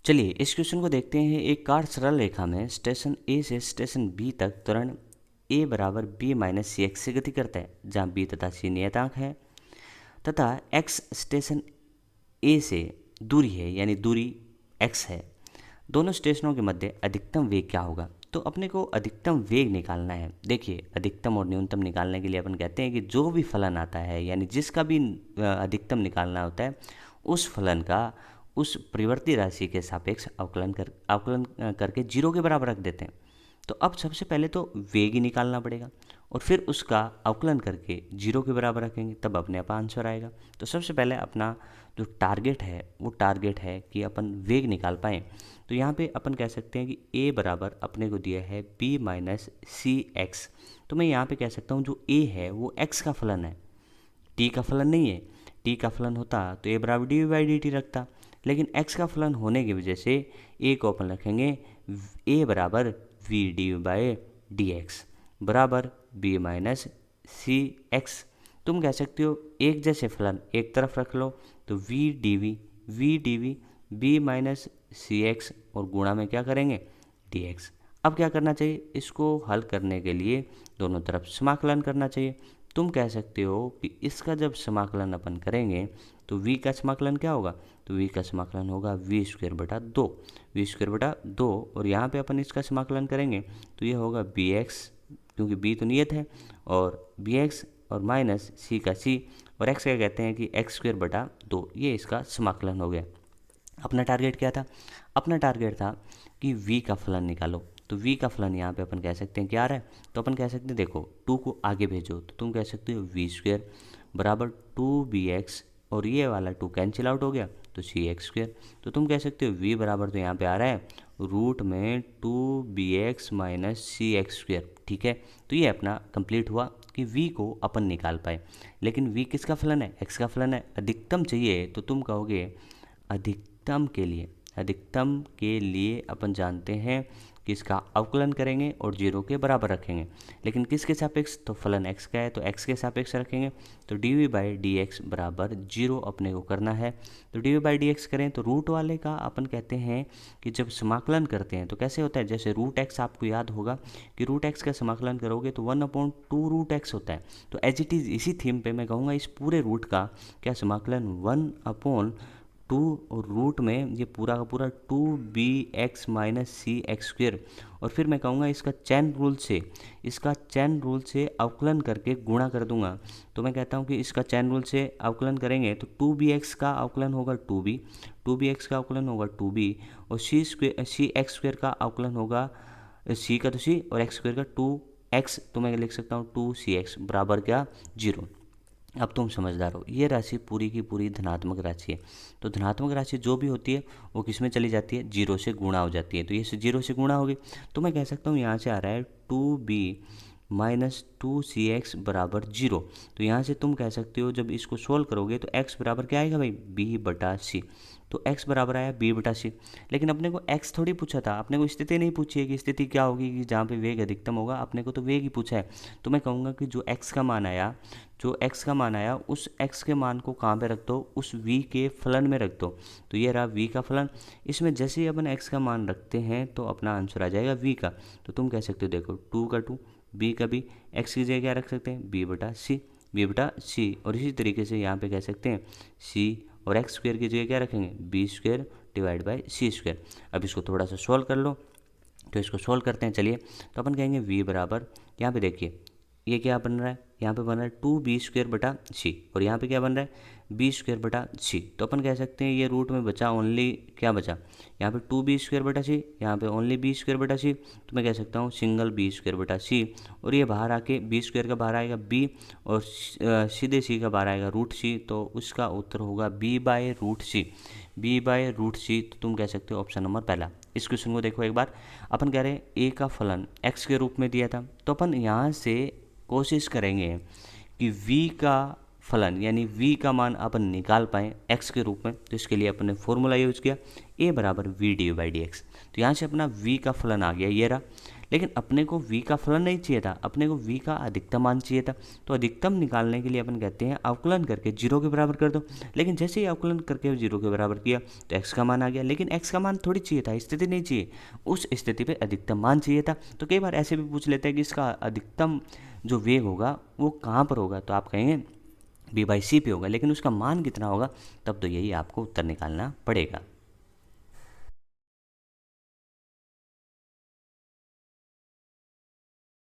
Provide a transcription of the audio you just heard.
चलिए इस क्वेश्चन को देखते हैं। एक कार सरल रेखा में स्टेशन ए से स्टेशन बी तक त्वरण a बराबर b माइनस सी एक्स से गति करता है, जहाँ b तथा c नियतांक है तथा x स्टेशन a से दूरी है, यानी दूरी x है। दोनों स्टेशनों के मध्य अधिकतम वेग क्या होगा? तो अपने को अधिकतम वेग निकालना है। देखिए, अधिकतम और न्यूनतम निकालने के लिए अपन कहते हैं कि जो भी फलन आता है, यानी जिसका भी अधिकतम निकालना होता है, उस फलन का उस परिवर्ती राशि के सापेक्ष अवकलन करके जीरो के बराबर रख देते हैं। तो अब सबसे पहले तो वेग ही निकालना पड़ेगा और फिर उसका अवकलन करके जीरो के बराबर रखेंगे, तब अपने आप आंसर आएगा। तो सबसे पहले अपना जो टारगेट है वो टारगेट है कि अपन वेग निकाल पाएँ। तो यहाँ पे अपन कह सकते हैं कि a बराबर अपने को दिया है b माइनस सी एक्स। तो मैं यहाँ पे कह सकता हूँ जो a है वो x का फलन है, t का फलन नहीं है। t का फलन होता तो a बराबर डी बाई डी टी रखता, लेकिन x का फलन होने की वजह से a को अपन रखेंगे a बराबर v D by D x बराबर b माइनस सी एक्स। तुम कह सकते हो एक जैसे फलन एक तरफ रख लो, तो v D V b minus C X और गुणा में क्या करेंगे dx। अब क्या करना चाहिए? इसको हल करने के लिए दोनों तरफ समाकलन करना चाहिए। तुम कह सकते हो कि इसका जब समाकलन अपन करेंगे तो v का समाकलन क्या होगा? तो v का समाकलन होगा वी स्क्वायर बटा दो, और यहाँ पे अपन इसका समाकलन करेंगे तो ये होगा bx, क्योंकि b तो नियत है, और bx और माइनस c का c, और x क्या कहते हैं कि एक्स स्क्वायर बटा दो। ये इसका समाकलन हो गया। अपना टारगेट क्या था? अपना टारगेट था कि v का फलन निकालो। तो v का फलन यहाँ पे अपन कह सकते हैं क्या आ रहा है? तो अपन कह सकते हैं देखो 2 को आगे भेजो तो तुम कह सकते हो वी स्क्वायर बराबर 2bx, और ये वाला 2 कैंसिल आउट हो गया तो सी एक्स स्क्वायर। तो तुम कह सकते हो v बराबर तो यहाँ पे आ रहा है रूट में 2bx minus C x square. ठीक है, तो ये अपना कंप्लीट हुआ कि v को अपन निकाल पाए। लेकिन v किसका फलन है? x का फलन है। अधिकतम चाहिए तो तुम कहोगे अधिकतम के लिए अपन जानते हैं कि इसका अवकलन करेंगे और जीरो के बराबर रखेंगे। लेकिन किसके सापेक्ष? तो फलन x का है तो x के सापेक्ष रखेंगे। तो डी बाई डी एक्स बराबर जीरो अपने को करना है। तो डी बाई डी एक्स करें तो रूट वाले का अपन कहते हैं कि जब समाकलन करते हैं तो कैसे होता है? जैसे रूट एक्स आपको याद होगा कि रूट एक्स का समाकलन करोगे तो 1/2 रूट एक्स होता है। तो एज इट इज़ इसी थीम पे मैं कहूँगा इस पूरे रूट का क्या समाकलन 1/2, और रूट में ये पूरा का पूरा 2bx minus C x square, और फिर मैं कहूँगा इसका चैन रूल से अवकलन करके गुणा कर दूंगा। तो मैं कहता हूँ कि इसका चैन रूल से अवकलन करेंगे तो 2bx का अवकलन होगा 2bx का अवकलन होगा 2b, और सी एक्स स्क्वेयर का अवकलन होगा c का तो c और x स्क्वेयर का 2x। तो मैं लिख सकता हूँ 2cx बराबर क्या? 0। अब तुम समझदार हो, ये राशि पूरी की पूरी धनात्मक राशि है। तो धनात्मक राशि जो भी होती है वो किस में चली जाती है? जीरो से गुणा हो जाती है। तो ये जीरो से गुणा होगी तो मैं कह सकता हूँ यहाँ से आ रहा है 2b माइनस 2cx बराबर 0। तो यहाँ से तुम कह सकते हो जब इसको सोल्व करोगे तो x बराबर क्या आएगा भाई? b बटा c। तो x बराबर आया b बटा c। लेकिन अपने को x थोड़ी पूछा था, अपने को स्थिति नहीं पूछी है कि स्थिति क्या होगी कि जहाँ पे वेग अधिकतम होगा। अपने को तो वेग ही पूछा है। तो मैं कहूँगा कि जो x का मान आया उस x के मान को कहाँ पे रख दो? उस v के फलन में रख दो। तो ये रहा v का फलन। इसमें जैसे ही अपन x का मान रखते हैं तो अपना आंसर आ जाएगा v का। तो तुम कह सकते हो देखो 2 का 2, b का b, x की जगह क्या रख सकते हैं? b बटा c, और इसी तरीके से यहाँ पे कह सकते हैं c, और एक्स स्क्वायर की जगह क्या रखेंगे? B square divide by C square. अब इसको थोड़ा सा सोल्व कर लो, तो इसको सोल्व करते हैं। चलिए, तो अपन कहेंगे v बराबर, यहाँ पे देखिए ये क्या बन रहा है? यहाँ पे बन रहा है 2b स्क्वायर बटा सी, और यहाँ पे क्या बन रहा है? b स्क्वायर बटा सी। तो अपन कह सकते हैं ये रूट में बचा ओनली क्या बचा? यहाँ पे 2b स्क्वायर बटा सी, यहाँ पे ओनली b स्क्वायर बटा सी। तो मैं कह सकता हूँ सिंगल b स्क्वायर बटा सी, और ये बाहर आके b स्क्वायर का बाहर आएगा b, और सीधे c का बाहर आएगा रूट c। तो उसका उत्तर होगा b बाय रूट सी। तो तुम कह सकते हो ऑप्शन नंबर पहला। इस क्वेश्चन को देखो एक बार। अपन कह रहे हैं a का फलन x के रूप में दिया था, तो अपन यहाँ से कोशिश करेंगे कि v का फलन यानी v का मान अपन निकाल पाएँ x के रूप में। तो इसके लिए अपन ने फॉर्मूला यूज किया a बराबर v D by D x. तो यहाँ से अपना v का फलन आ गया ये रहा। लेकिन अपने को v का फलन नहीं चाहिए था, अपने को v का अधिकतम मान चाहिए था। तो अधिकतम निकालने के लिए अपन कहते हैं अवकलन करके 0 के बराबर कर दो। लेकिन जैसे ही अवकलन करके 0 के बराबर किया तो x का मान आ गया, लेकिन x का मान थोड़ी चाहिए था, स्थिति नहीं चाहिए, उस स्थिति पे अधिकतम मान चाहिए था। तो कई बार ऐसे भी पूछ लेते हैं कि इसका अधिकतम जो वेग होगा वो कहाँ पर होगा, तो आप कहेंगे b/c पे होगा, लेकिन उसका मान कितना होगा, तब तो यही आपको उत्तर निकालना पड़ेगा।